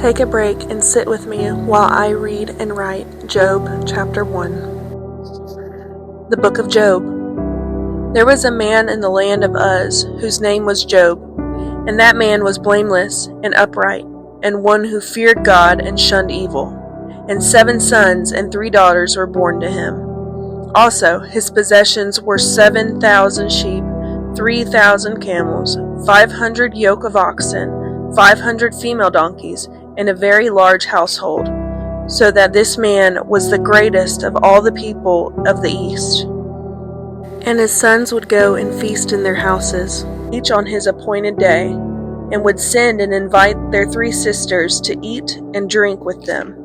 Take a break and sit with me while I read and write Job chapter 1. The Book of Job. There was a man in the land of Uz whose name was Job, and that man was blameless and upright, and one who feared God and shunned evil. And 7 sons and 3 daughters were born to him. Also, his possessions were 7,000 sheep, 3,000 camels, 500 yoke of oxen, 500 female donkeys, and a very large household, so that this man was the greatest of all the people of the east. And his sons would go and feast in their houses, each on his appointed day, and would send and invite their 3 sisters to eat and drink with them.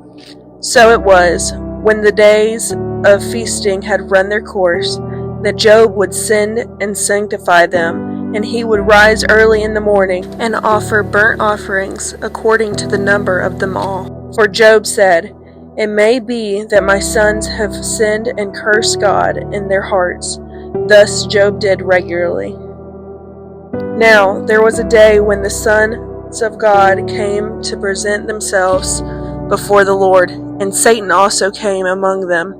So it was, when the days of feasting had run their course, that Job would send and sanctify them, and he would rise early in the morning and offer burnt offerings according to the number of them all. For Job said, "It may be that my sons have sinned and cursed God in their hearts." Thus Job did regularly. Now there was a day when the sons of God came to present themselves before the Lord, and Satan also came among them.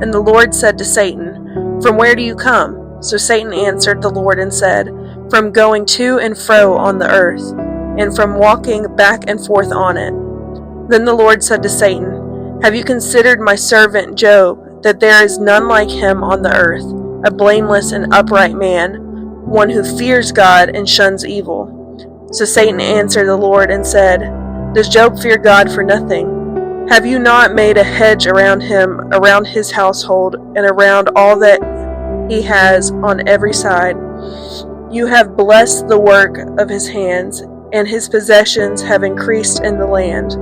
And the Lord said to Satan, "From where do you come?" So Satan answered the Lord and said, "From going to and fro on the earth, and from walking back and forth on it." Then the Lord said to Satan, "Have you considered my servant Job, that there is none like him on the earth, a blameless and upright man, one who fears God and shuns evil?" So Satan answered the Lord and said, "Does Job fear God for nothing? Have you not made a hedge around him, around his household, and around all that he has on every side? You have blessed the work of his hands, and his possessions have increased in the land.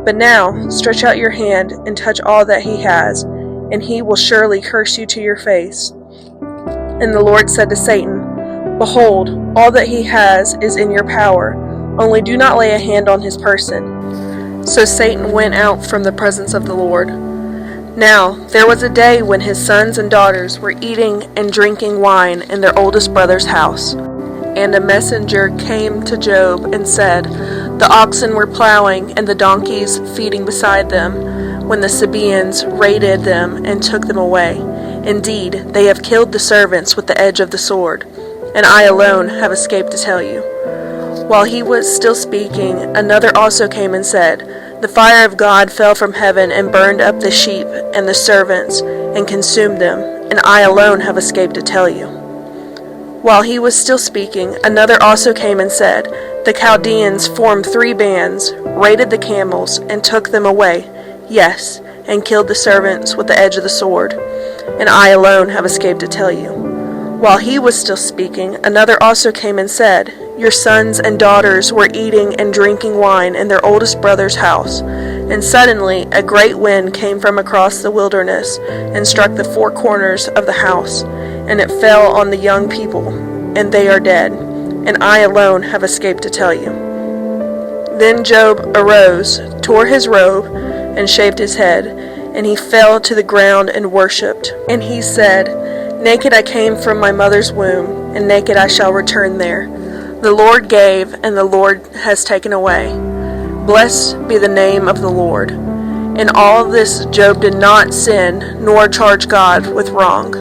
But now stretch out your hand and touch all that he has, and he will surely curse you to your face." And the Lord said to Satan, "Behold, all that he has is in your power, only do not lay a hand on his person." So Satan went out from the presence of the Lord. Now there was a day when his sons and daughters were eating and drinking wine in their oldest brother's house. And a messenger came to Job and said, "The oxen were plowing and the donkeys feeding beside them, when the Sabaeans raided them and took them away. Indeed, they have killed the servants with the edge of the sword, and I alone have escaped to tell you." While he was still speaking, another also came and said, "The fire of God fell from heaven and burned up the sheep and the servants and consumed them, and I alone have escaped to tell you." While he was still speaking, another also came and said, "The Chaldeans formed 3 bands, raided the camels, and took them away, yes, and killed the servants with the edge of the sword, and I alone have escaped to tell you." While he was still speaking, another also came and said, "Your sons and daughters were eating and drinking wine in their oldest brother's house, and suddenly a great wind came from across the wilderness and struck the 4 corners of the house, and it fell on the young people, and they are dead, and I alone have escaped to tell you." Then Job arose, tore his robe, and shaved his head, and he fell to the ground and worshipped. And he said, "Naked I came from my mother's womb, and naked I shall return there. The Lord gave, and the Lord has taken away. Blessed be the name of the Lord." In all this Job did not sin, nor charge God with wrong.